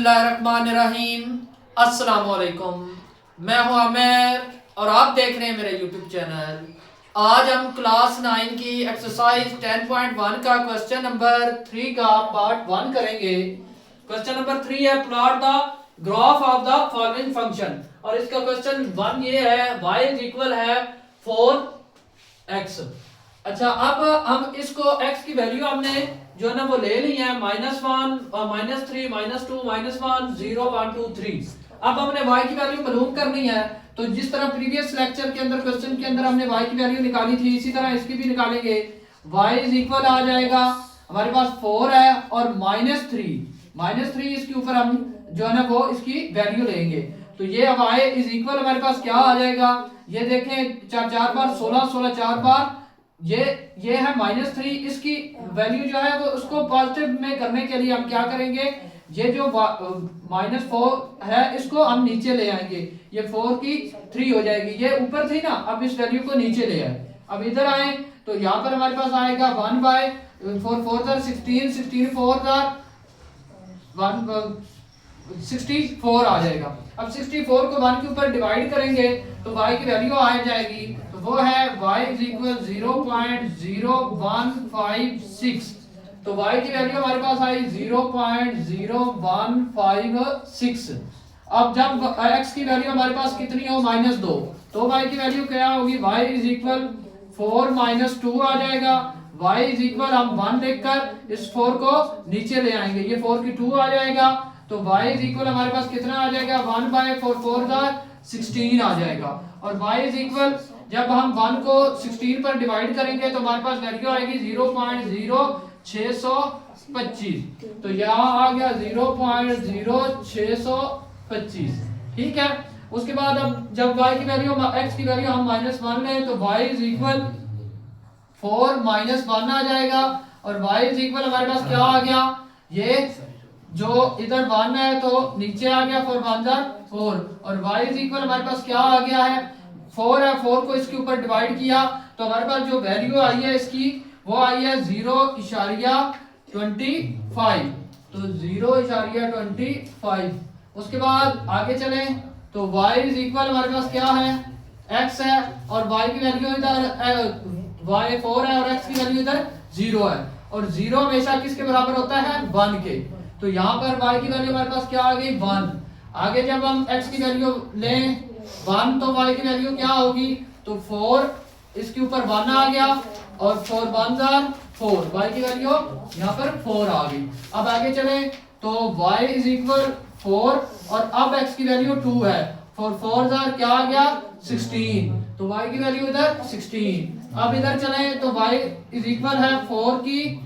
बिस्मिल्लाहिर्रहमानिर्रहीम। अस्सलाम वालेकुम। मैं हूं आमिर और आप देख रहे हैं मेरा यूट्यूब चैनल। आज हम क्लास 9 की एक्सरसाइज 10.1 का क्वेश्चन नंबर 3 का पार्ट 1 करेंगे। क्वेश्चन नंबर 3 है plot the graph of the following function. और इसका क्वेश्चन 1 ये है y इज इक्वल है 4x। अच्छा, अब हम इसको x की वैल्यू हमने जो है ना वो ले ली है -1, -3, -2, -1, 0, 1, 2, 3। अब हमने y की वैल्यू मालूम करनी है, तो जिस तरह प्रीवियस लेक्चर के अंदर क्वेश्चन के अंदर हमने y की वैल्यू निकाली थी, इसी तरह इसकी भी निकालेंगे। y इज इक्वल आ जाएगा हमारे पास 4 है और -3 इसके ऊपर हम जो है ना वो इसकी वैल्यू लेंगे। तो ये अब y इज इक्वल हमारे पास क्या आ जाएगा, ये देखें 4 बार 16, 16 4 बार ये है -3। इसकी वैल्यू जो है वो उसको पॉजिटिव में करने के लिए हम क्या करेंगे, ये जो -4 है इसको हम नीचे ले आएंगे, ये 4 की 3 हो जाएगी। ये ऊपर थी ना, अब इस वैल्यू को नीचे ले आए। अब इधर आए तो यहाँ पर हमारे पास आएगा 1/4, 4 16, 16 4 64 आ जाएगा। अब 64 को 1 के ऊपर डिवाइड करेंगे तो y की वैल्यू आ जाएगी, तो वो है y इज इक्वल 0.0156। तो y की वैल्यू हमारे पास आई 0.0156। अब जब x की वैल्यू हमारे पास कितनी हो -2, तो y की वैल्यू क्या होगी, y इज इक्वल 4 - 2 आ जाएगा। y इज इक्वल हम 1 देखकर इस 4 को नीचे ले आएंगे, ये 4 की 2 आ जाएगा। तो y इज इक्वल हमारे पास कितना आ जाएगा, 1/4, 4 16 आ जाएगा। और y इज इक्वल जब हम 1 को 16 पर डिवाइड करेंगे तो हमारे पास वैल्यू आएगी 0.0625। तो यहाँ आ गया 0.0625। ठीक है। उसके बाद अब जब y की वैल्यू x की वैल्यू हम -1 लें तो y इज इक्वल 4 - 1 आ जाएगा। और y इज इक्वल हमारे पास क्या आ गया, ये जो इधर 1 है तो नीचे आ गया 4 1 4। और y इज इक्वल हमारे पास क्या आ गया है, 4 है, 4 को इसके ऊपर डिवाइड किया तो हमारे पास जो वैल्यू आई है इसकी वो आई है 0.25। तो 0.25। उसके बाद आगे चलें तो y इज इक्वल हमारे पास क्या है, x है और y की वैल्यू इधर y 4 है और x की वैल्यू इधर 0 है। और 0 हमेशा किसके बराबर होता है, 1 के। तो यहाँ पर y की वैल्यू हमारे पास क्या आ गई, 1। आगे जब हम x की वैल्यू लें 1 तो y की वैल्यू क्या होगी, तो 4 इसके ऊपर 1 आ गया और 4 1 4, y की वैल्यू यहाँ पर 4 आ गई। अब आगे चले तो y इज इक्वल 4 और अब x की वैल्यू 2 है, 4 क्या आ गया 16। तो y की वैल्यू इधर 16। अब इधर चले तो y इज इक्वल है 4 की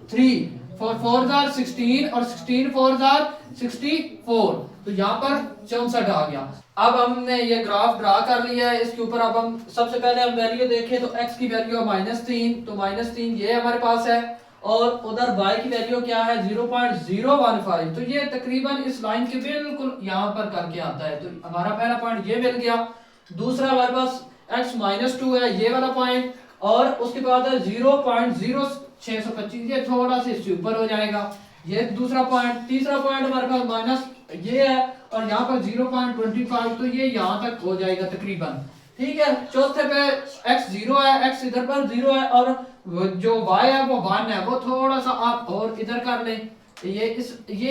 3, 4 16 और 16 4 64। तो यहाँ पर 64 आ गया। अब हमने ये ग्राफ ड्रा कर लिया है, इसके ऊपर अब हम सबसे पहले हम वैल्यू देखें तो x की वैल्यू है -3, तो -3 ये हमारे पास है और उधर y की वैल्यू क्या है 0.015। तो ये तकरीबन इस लाइन के बिल्कुल यहाँ पर करके आता है। तो हमारा पहला पॉइंट ये मिल गया। दूसरा हमारे पास x -2 है, ये वाला पॉइंट, और उसके बाद है 0.0625, ये थोड़ा सा इससे ऊपर हो जाएगा, ये दूसरा पॉइंट। तीसरा पॉइंट हमारे पास माइनस ये है और यहाँ पर 0.25, तो ये यहाँ तक हो जाएगा तकरीबन। ठीक है। चौथे पे x 0 है, x इधर पर 0 है और जो y है वो 1 है, वो थोड़ा सा आप और इधर कर लें, ये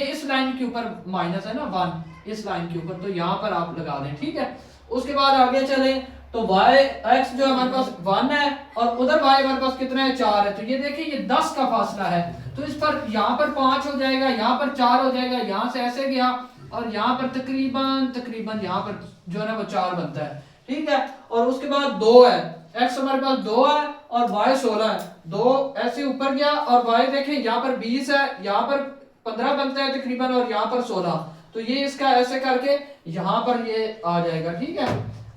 इस लाइन के ऊपर माइनस है ना 1, इस लाइन के ऊपर, तो यहाँ पर आप लगा दें। ठीक है। उसके बाद आगे चले तो x जो हमारे पास 1 है और उधर y हमारे पास कितना है 4 है। तो ये देखिए ये 10 का फासला है, तो इस पर यहाँ पर 5 हो जाएगा, यहाँ पर 4 हो जाएगा, यहाँ से ऐसे गया और यहाँ पर तकरीबन यहाँ पर जो है ना वो 4 बनता है। ठीक है। और उसके बाद 2 है, x हमारे पास 2 है और y 16 है, 2 ऐसे ऊपर गया और y देखें यहाँ पर 20 है, यहाँ पर 15 बनता है तकरीबन और यहाँ पर 16। तो ये इसका ऐसे करके यहाँ पर ये आ जाएगा। ठीक है।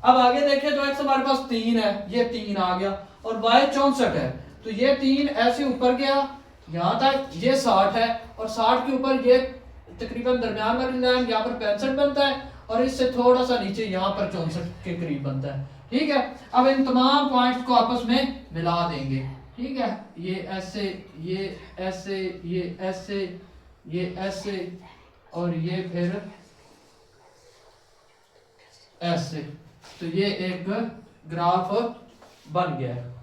अब आगे देखें तो x हमारे पास 3 है, ये 3 आ गया और y 64 है, तो ये 3 ऐसे ऊपर गया यहाँ तक, ये 60 है और 60 के ऊपर ये तकरीबन दरमियान वाली लाइन यहाँ पर 65 बनता है और इससे थोड़ा सा नीचे यहाँ पर 64 के करीब बनता है। ठीक है। अब इन तमाम पॉइंट्स को आपस में मिला देंगे। ठीक है। ये ऐसे, ये ऐसे, ये ऐसे, ये ऐसे, और ये फिर ऐसे। तो ये एक ग्राफ बन गया है।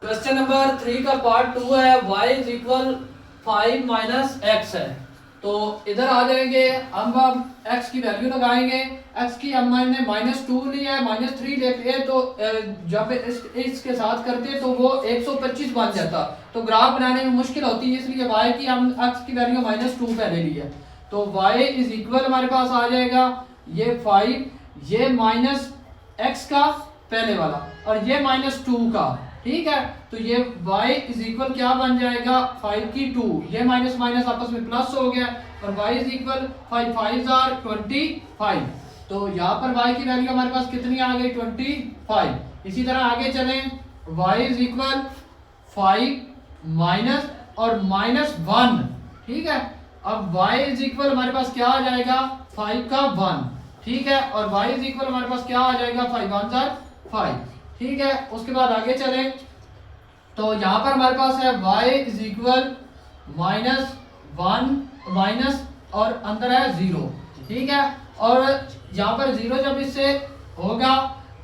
क्वेश्चन नंबर 3 का पार्ट 2 है, y is equal 5 minus x है। तो इधर आ जाएंगे, हम x की वैल्यू लगाएंगे। x की हमने -2 लिया है, -3 लेते हैं तो जब इसके साथ करते हैं तो वो 125 बन जाता। तो ग्राफ बनाने में मुश्किल होती है, इसलिए y की हम x की वैल्यू -2 पहले ली है। तो y इज इक्वल हमारे पास आ जाएगा ये 5, ये माइनस x का पहले वाला और ये -2 का, ठीक है। तो ये y इज इक्वल क्या बन जाएगा 5 की 2, ये माइनस माइनस आपस में प्लस हो गया और y इज इक्वल 5 5 आर 25। तो यहाँ पर y की वैल्यू हमारे पास कितनी आ गई 25। इसी तरह आगे चलें, y इज इक्वल 5 माइनस और -1, ठीक है। अब y इज इक्वल हमारे पास क्या आ जाएगा 5 का 1, ठीक है। और y इज इक्वल हमारे पास क्या आ जाएगा 5 1 जार 5, ठीक है। उसके बाद आगे चलें तो यहाँ पर हमारे पास है y इज इक्वल -1 माइनस और अंदर है 0, ठीक है। और यहाँ पर 0 जब इससे होगा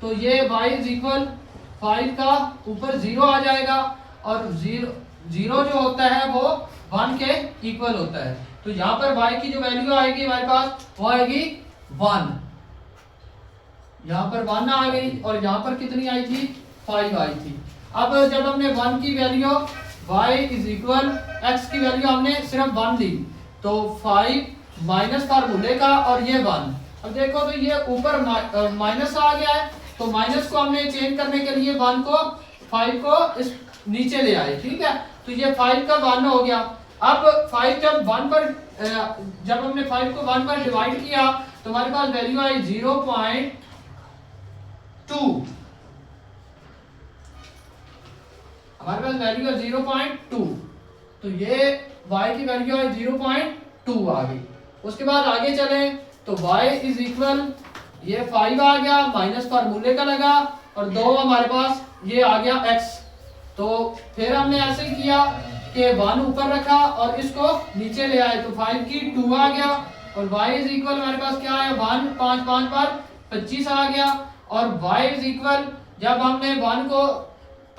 तो ये y इज इक्वल 5 का ऊपर 0 आ जाएगा और 0 जो होता है वो 1 के इक्वल होता है। तो यहाँ पर y की जो वैल्यू आएगी हमारे पास वो आएगी 1, यहाँ पर 1 आ गई और यहाँ पर कितनी आई थी 5 आई थी। अब जब हमने 1 की value y is equal x की वैल्यू हमने सिर्फ 1 ली तो 5 माइनस फार्मूले का और ये 1। अब देखो तो ये ऊपर माइनस आ गया है तो माइनस को हमने चेंज करने के लिए 1 को 5 को इस नीचे ले आए, ठीक है। तो ये 5 का 1 हो गया। अब 5 जब 1 पर जब हमने 5 को 1 पर डिवाइड किया तो हमारे पास वैल्यू आई 0.2, हमारे पास वैल्यू है 0.2। तो ये y की वैल्यू है 0.2 आ गई। उसके बाद आगे चले तो y इज इक्वल ये 5 आ गया माइनस फार्मूले का लगा और 2 हमारे पास ये आ गया x। तो फिर हमने ऐसे ही किया कि 1 ऊपर रखा और इसको नीचे ले आए तो 5 की 2 आ गया और y इज इक्वल हमारे पास क्या है 1 5 5 पर 25 आ गया और y इज इक्वल जब हमने 1 को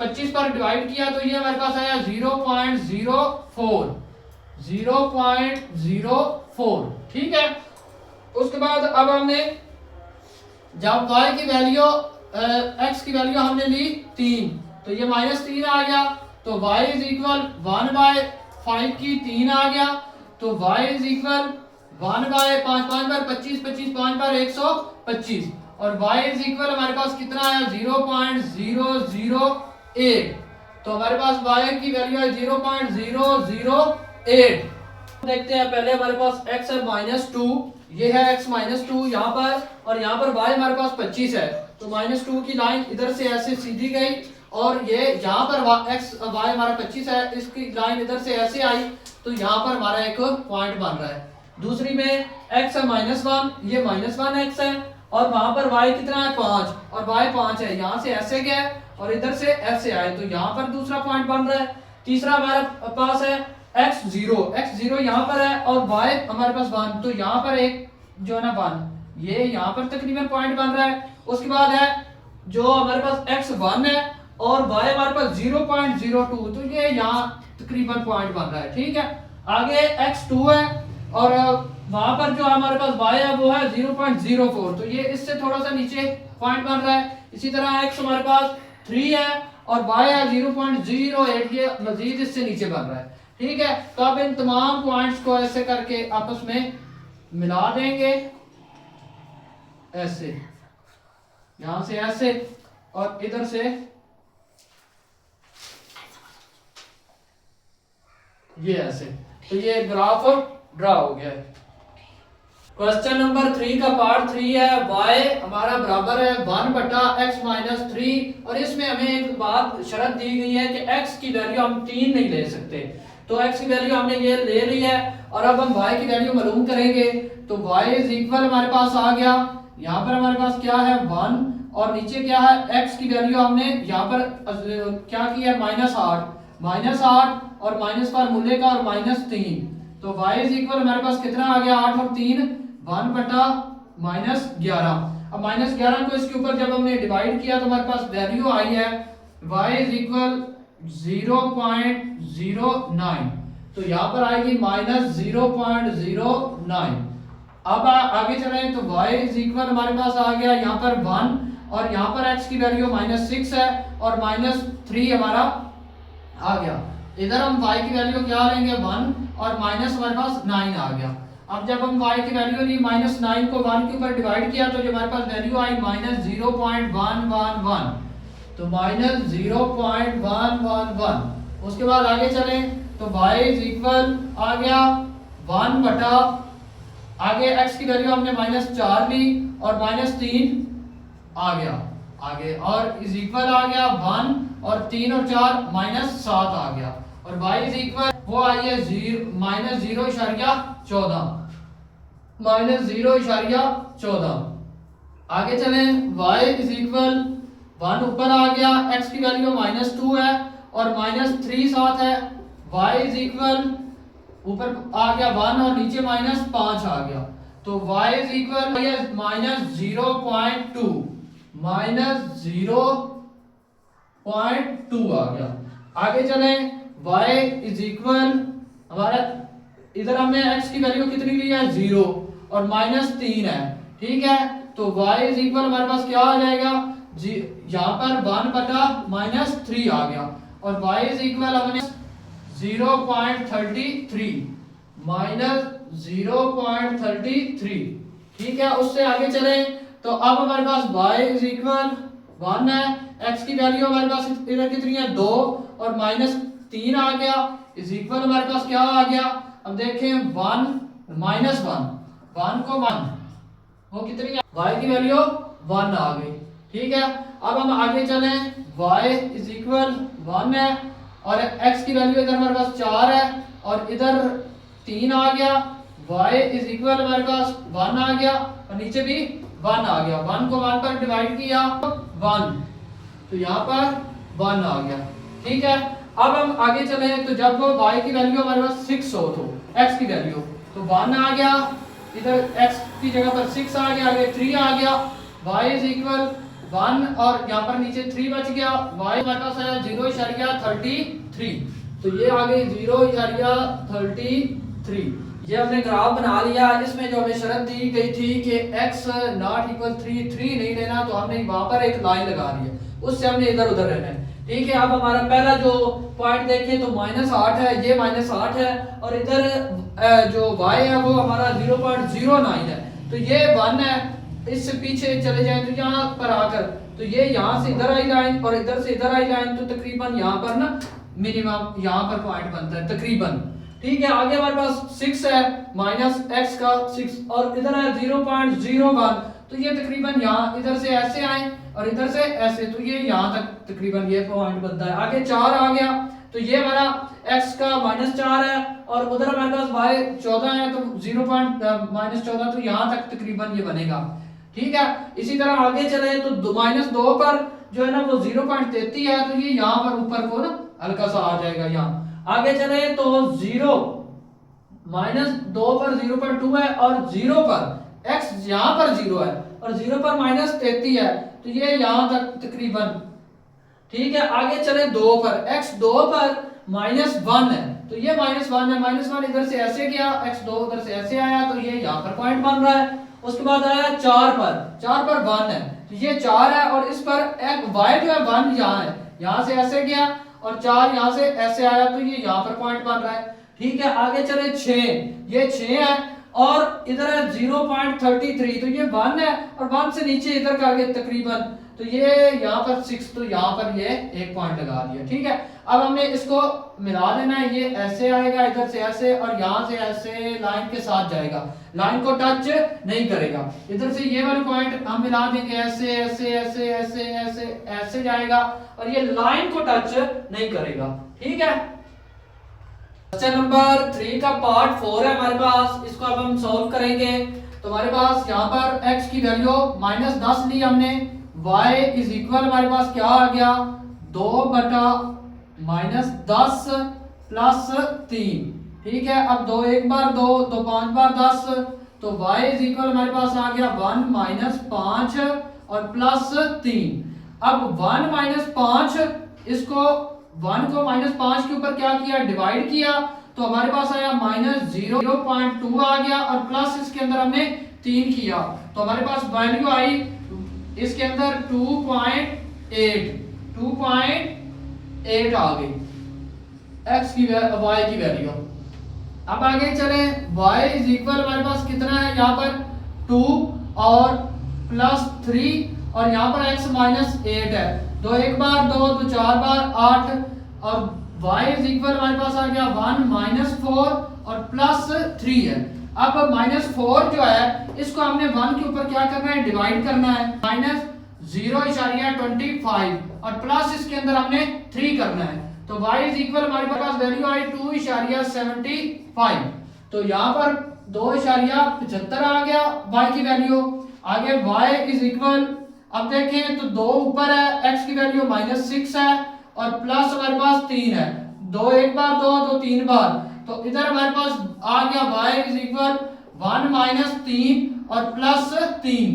25 पर डिवाइड किया तो ये हमारे पास आया 0.04, 0.04, ठीक है। उसके बाद अब हमने जब y की वैल्यू x की वैल्यू हमने ली 3 तो ये -3 आ गया तो y इज इक्वल 1/5 की 3 आ गया तो y इज इक्वल 1/5 5 पर 25 25 5 पर 125 और y इज इक्वल हमारे पास कितना आया 0.008। तो हमारे पास y की वैल्यू है 0.008। देखते हैं पहले हमारे पास x है -2, ये है x -2 यहाँ पर और यहाँ पर y हमारे पास 25 है तो -2 की लाइन इधर से ऐसे सीधी गई और ये यहाँ पर y हमारा 25 है इसकी लाइन इधर से ऐसे आई तो यहाँ पर हमारा एक पॉइंट बन रहा है। दूसरी में x है -1, ये -1x है और वहां पर y कितना है 5 और y 5 है, यहाँ से ऐसे गया और इधर से ऐसे आए तो यहाँ पर दूसरा पॉइंट बन रहा है। तीसरा हमारे पास है x0 यहाँ पर है और y हमारे पास 1 तो यहाँ पर एक जो है ना 1 ये यहाँ पर तकरीबन पॉइंट बन रहा है। उसके बाद है जो हमारे पास x1 है और y हमारे पास 0.02 तो ये यहाँ तकरीबन पॉइंट बन रहा है, ठीक है। आगे x2 है और वहां पर जो हमारे पास y है वो है 0.04 तो ये इससे थोड़ा सा नीचे पॉइंट बन रहा है। इसी तरह x हमारे पास 3 है और y है 0.08 ये मजीद इससे नीचे बन रहा है, ठीक है। तो अब इन तमाम पॉइंट्स को ऐसे करके आपस में मिला देंगे ऐसे, यहां से ऐसे और इधर से ये ऐसे, तो ये ग्राफ ड्रा हो गया है। क्वेश्चन नंबर 3 का पार्ट 3 है, y हमारा बराबर है 1/x-3 और इसमें हमें एक बात शर्त दी गई है कि x की वैल्यू हम 3 नहीं ले सकते। तो x की वैल्यू हमने ये ले ली है और अब हम y की वैल्यू मालूम करेंगे। तो y इज इक्वल हमारे पास आ गया, यहाँ पर हमारे पास क्या है 1 और नीचे क्या है x की वैल्यू हमने यहाँ पर क्या किया है -8 और माइनस फार्मूले का और -3 तो y इज इक्वल हमारे पास कितना आ गया 8 और 3 1 बटा -11। अब -11 को इसके ऊपर जब हमने डिवाइड किया तो हमारे पास वैल्यू आई है y इज इक्वल 0.09। तो यहाँ पर आएगी -0.09। अब आगे चलें तो y इज इक्वल हमारे पास आ गया यहाँ पर 1 और यहाँ पर x की वैल्यू -6 है और -3 हमारा आ गया। इधर हम y की वैल्यू क्या लेंगे 1 और माइनस हमारे पास 9 आ गया। अब जब हम y की वैल्यू ली -9 को 1 के ऊपर डिवाइड किया तो जो हमारे पास वैल्यू आई -0.111। तो -0.111। उसके बाद आगे चलें तो y इज इक्वल आ गया 1 बटा आगे x की वैल्यू हमने -4 ली और -3 आ गया आगे और इज इक्वल आ गया 1 और 3 और 4 -7 आ गया और y इज इक्वल वो आई है -0.14। आगे चलें y इज इक्वल 1 ऊपर आ गया x की वैल्यू -2 है और -3 साथ है। y इज इक्वल ऊपर आ गया 1 और नीचे -5 आ गया। तो y इज इक्वल -0.2 आ गया। आगे चलें y इज इक्वल हमारा इधर हमने x की वैल्यू कितनी ली है 0 और -3 है। ठीक है तो y इज इक्वल हमारे पास क्या आ जाएगा यहाँ पर 1 बटा -3 आ गया और y इज इक्वल हमने 0.33 ठीक है। उससे आगे चलें तो अब हमारे पास y इज इक्वल 1 है, x की वैल्यू हमारे पास इधर कितनी है 2 और -3 आ गया इज इक्वल हमारे पास क्या आ गया। अब देखें 1 को 1 वो कितनी है y की वैल्यू 1 आ गई। ठीक है अब हम आगे चलें y इज इक्वल 1 है और x की वैल्यू इधर हमारे पास 4 है और इधर 3 आ गया। y इज इक्वल हमारे पास 1 आ गया और नीचे भी 1 आ गया। 1 को 1 पर डिवाइड किया 1 तो यहाँ पर 1 आ गया। ठीक है अब हम आगे चले तो जब y की वैल्यू हमारे पास 6 हो तो x की वैल्यू तो 1 आ गया इधर x की जगह पर 6 आ गया आगे 3 आ गया। y इज इक्वल 1 और यहाँ पर नीचे 3 बच गया। y हमारे पास आया 0.33 तो ये आ गई 0.33। ये हमने ग्राफ बना लिया। इसमें जो हमें शर्त दी गई थी कि x नॉट इक्वल 3 नहीं लेना तो हमने वहां पर एक लाइन लगा दी है उससे हमने इधर उधर रहना है। ठीक है अब हमारा पहला जो पॉइंट देखें तो -8 है ये -8 है और इधर जो y है वो हमारा 0.09 है तो ये 1 है। इससे पीछे चले जाएं तो यहाँ पर आकर तो ये यहाँ से इधर आई लाइन और इधर से इधर आई लाइन तो तकरीबन यहाँ पर ना मिनिमम यहाँ पर पॉइंट बनता है तकरीबन। ठीक है आगे हमारे पास 6 है -x का 6 और इधर है 0.01 तो ये तकरीबन यहाँ इधर से ऐसे आए और इधर से ऐसे तो ये यहाँ तक तकरीबन ये पॉइंट बनता है। आगे 4 आ गया तो ये हमारा x का -4 है और उधर हमारे पास y 14 है तो 0.14 तो यहाँ तक तकरीबन ये बनेगा। ठीक है इसी तरह आगे चले तो -2 पर जो है ना वो 0.33 है तो ये यहाँ पर ऊपर को ना हल्का सा आ जाएगा यहाँ। आगे चले तो 0 -2 पर 0.2 है और 0 पर x यहाँ पर 0 है और 0 पर -33 है तो ये यहाँ तक तकरीबन। ठीक है आगे चले 2 पर x 2 पर -1 है तो ये -1 है -1 इधर से ऐसे गया x 2 उधर से ऐसे आया तो ये यहाँ पर पॉइंट बन रहा है। उसके बाद आया 4 पर 1 है तो ये 4 है और इस पर एक y जो है 1 यहाँ है यहाँ से ऐसे गया और 4 यहाँ से ऐसे आया तो ये यहाँ पर पॉइंट बन रहा है। ठीक है आगे चले 6 ये 6 है और इधर है 0.33 तो ये 1 है और 1 से नीचे इधर करके तकरीबन तो ये यहाँ पर 6 तो यहाँ पर ये एक पॉइंट लगा दिया। ठीक है अब हमने इसको मिला देना है ये ऐसे आएगा इधर से ऐसे और यहाँ से ऐसे लाइन के साथ जाएगा लाइन को टच नहीं करेगा। इधर से ये वाले पॉइंट हम मिला देंगे ऐसे ऐसे ऐसे ऐसे ऐसे ऐसे जाएगा और ये लाइन को टच नहीं करेगा। ठीक है क्वेश्चन नंबर 3 का पार्ट 4 है हमारे पास इसको अब हम सॉल्व करेंगे। तो हमारे पास यहाँ पर x की वैल्यू -10 ली हमने y इज इक्वल हमारे पास क्या आ गया 2 बटा -10 + 3। ठीक है। अब 2 एक बार 2, तो 5 बार 10, तो y इज इक्वल हमारे पास आ गया 1 माइनस 5 और प्लस 3। अब 1 माइनस 5, इसको 1 को माइनस 5 के ऊपर क्या किया, डिवाइड किया, तो हमारे पास आया माइनस 0.2 आ गया और प्लस इसके अंदर हमने 3 किया, तो हमारे पास वैल्यू आई इसके अंदर 2.8 आ गई x की y की वैल्यू। अब आगे चले, y इज इक्वल हमारे पास कितना है यहाँ पर 2 और प्लस 3 और यहाँ पर x माइनस 8 है, 2 एक बार 2, तो 4 बार 8 और y इज इक्वल हमारे पास आ गया 1 माइनस 4 और प्लस 3 है। अब माइनस 4 जो है इसको हमने 1 के ऊपर क्या करना है, डिवाइड करना है, माइनस 0.25 और प्लस इसके अंदर हमने 3 करना है, तो y इज इक्वल हमारे पास वैल्यू आई 2.75। तो यहाँ पर 2.75 आ गया y की वैल्यू। आगे y इज इक्वल, अब देखें तो 2 ऊपर है, x की वैल्यू माइनस 6 है और प्लस हमारे पास 3 है, 2 एक बार 2, तो 3 बार, तो इधर हमारे पास आ गया y इज इक्वल 1 माइनस 3 और प्लस 3,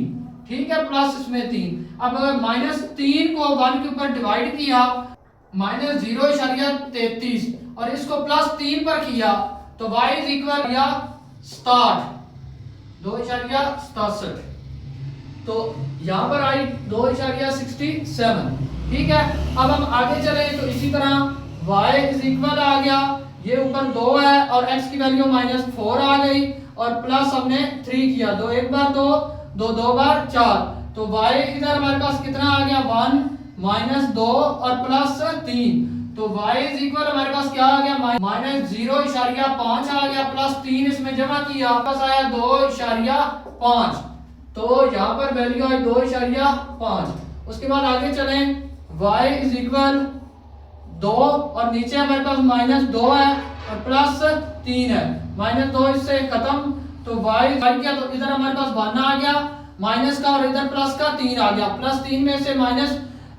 ठीक है, प्लस इसमें 3। अब अगर माइनस 3 को 1 के ऊपर डिवाइड किया, माइनस 0.33 और इसको प्लस 3 पर किया, तो y इज इक्वल या 2.67, तो यहाँ पर आई 2.67, ठीक है। अब हम आगे चले तो इसी तरह y इज इक्वल आ गया, ये ऊपर 2 है और x की वैल्यू माइनस 4 आ गई और प्लस हमने 3 किया, 2 एक बार 2, 2 बार 4, तो y इधर हमारे पास कितना आ गया 1 माइनस 2 और प्लस 3, तो y इज इक्वल हमारे पास क्या आ गया माइनस 0.5 आ गया प्लस 3 इसमें जमा किया, पास आया 2.5, तो यहाँ पर वैल्यू आई 2.5। उसके बाद आगे चलें, y इज इक्वल 2 और नीचे हमारे पास माइनस 2 है और प्लस 3 है, माइनस 2 इससे खत्म, तो y किया तो इधर हमारे पास 1 आ गया माइनस का और इधर प्लस का 3 आ गया, प्लस 3 में से माइनस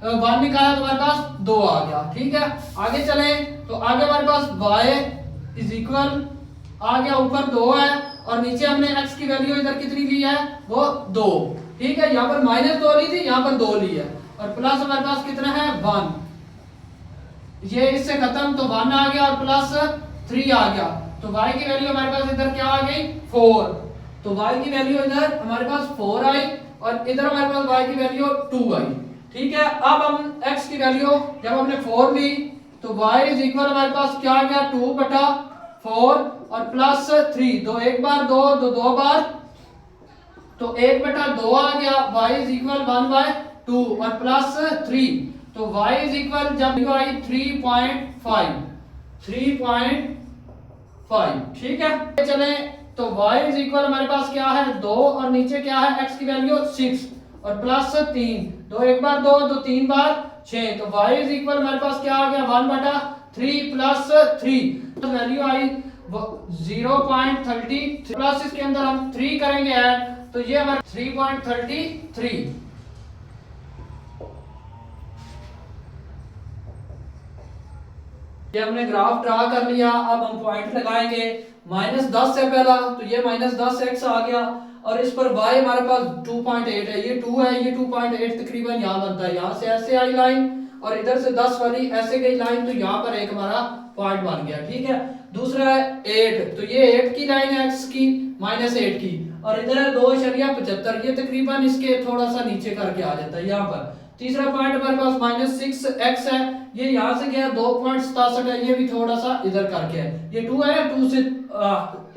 1 निकाला तो हमारे पास 2 आ गया, ठीक है। आगे चले तो आगे हमारे पास y इज इक्वल आ गया, ऊपर 2 है और नीचे हमने x की वैल्यू इधर कितनी ली है, वो 2, ठीक है, यहाँ पर माइनस 2 ली थी, यहाँ पर 2 ली है और प्लस हमारे पास कितना है 1, ये इससे खत्म, तो 1 आ गया और प्लस 3 आ गया, तो y की वैल्यू हमारे पास इधर क्या आ गई 4, तो y की वैल्यू इधर हमारे पास 4 आई और इधर हमारे पास y की वैल्यू 2 आई, ठीक है। अब हम x की वैल्यू जब हमने 4 ली तो y इज इक्वल हमारे पास क्या आ गया 2/4 और प्लस 3, 2 एक बार 2, 2 बार, तो 1/2 आ गया, y इज इक्वल 1/2 और प्लस 3, तो y इज इक्वल जब आई 3.5, ठीक है। चले तो y इज इक्वल हमारे पास क्या है 2 और नीचे क्या है x की वैल्यू 6 और प्लस 3, 2 एक बार 2, 3 बार 6, तो y इज इक्वल हमारे पास क्या आ गया 1/3 प्लस 3, तो वैल्यू आई 0.33 प्लस इसके अंदर हम 3 करेंगे ऐड, तो ये हमारा 3.33। ये हमने ग्राफ ड्रा कर लिया, अब हम पॉइंट लगाएंगे, -10 है पहला, तो ये -10x आ गया और इस पर y हमारे पास 2.8 है, ये 2 है, ये 2.8 तकरीबन यहाँ बनता है, यहाँ से ऐसे आई लाइन और इधर से 10 वाली ऐसे गई लाइन, तो यहाँ पर एक हमारा पॉइंट बन गया, ठीक है। दूसरा है 8, तो ये 8 की लाइन है x की -8 की और इधर है 2.75, ये तकरीबन इसके थोड़ा सा नीचे करके आ जाता है यहाँ पर। तीसरा पॉइंट हमारे पास -6x है, ये यहाँ से गया 2.67 है, ये भी थोड़ा सा इधर करके है, ये 2 है, 2 से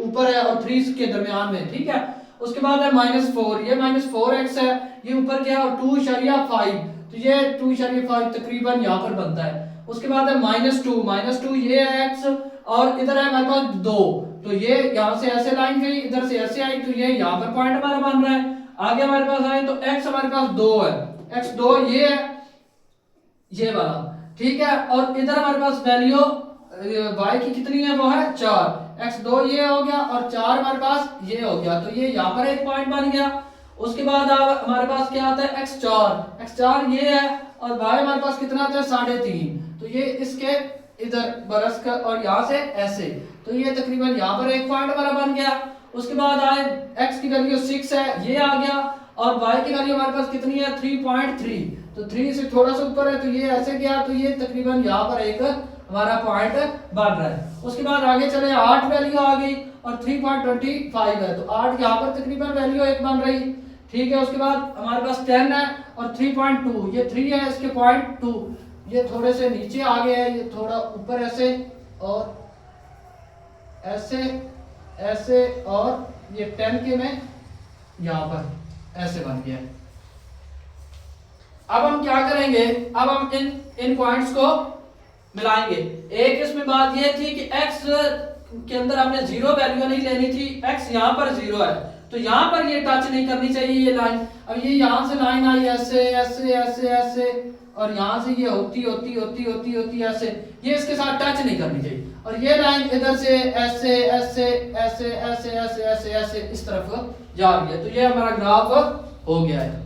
ऊपर है और 3 के दरमियान में, ठीक है। उसके बाद है -4, ये -4x है, ये ऊपर गया और 2.5, तो ये 2.5 तकरीबन यहाँ पर बनता है। उसके बाद है -2 ये है x और इधर है हमारे पास 2, तो ये यहाँ से ऐसे लाइन गई, इधर से ऐसे आई, तो ये यहाँ पर पॉइंट हमारा बन रहा है। आगे हमारे पास आए तो x हमारे पास 2 है, x2 ये है, ये वाला, ठीक है। और इधर हमारे पास वैल्यू y की कितनी है, वो है 4, x2 ये हो गया और 4 हमारे पास ये हो गया, तो ये यहाँ पर एक पॉइंट बन गया। उसके बाद हमारे पास क्या आता है x4 ये है और y हमारे पास कितना आता है 3.5, तो ये इसके इधर बरस कर और यहाँ से ऐसे, तो ये तकरीबन यहाँ पर एक पॉइंट हमारा बन गया। उसके बाद आए x की वैल्यू 6 है, ये आ गया, और y की वैल्यू हमारे पास कितनी है 3.3, तो 3 से थोड़ा सा ऊपर है तो ये ऐसे गया, तो ये तकरीबन यहाँ पर एक हमारा पॉइंट बन रहा है। उसके बाद आगे चले 8 वैल्यू आ गई और 3.25 है, तो 8 यहाँ पर तकरीबन वैल्यू एक बन रही, ठीक है। उसके बाद हमारे पास 10 है और 3.2, ये 3 है इसके 0.2, ये थोड़े से नीचे आ गए हैं, ये थोड़ा ऊपर ऐसे और ऐसे ऐसे, और ये 10 के में यहाँ पर ऐसे बन गया। अब हम क्या करेंगे, अब हम इन पॉइंट्स को मिलाएंगे। एक इसमें बात ये थी कि x के अंदर हमने जीरो वैल्यू नहीं लेनी थी, x यहाँ पर जीरो है तो यहाँ पर ये टच नहीं करनी चाहिए ये लाइन। अब ये यहाँ से लाइन आई ऐसे ऐसे ऐसे ऐसे, और यहाँ से ये होती होती होती होती होती ऐसे, ये इसके साथ टच नहीं करनी चाहिए, और ये लाइन इधर से ऐसे ऐसे ऐसे ऐसे ऐसे ऐसे ऐसे इस तरफ जा रही है, तो ये हमारा ग्राफ हो गया है।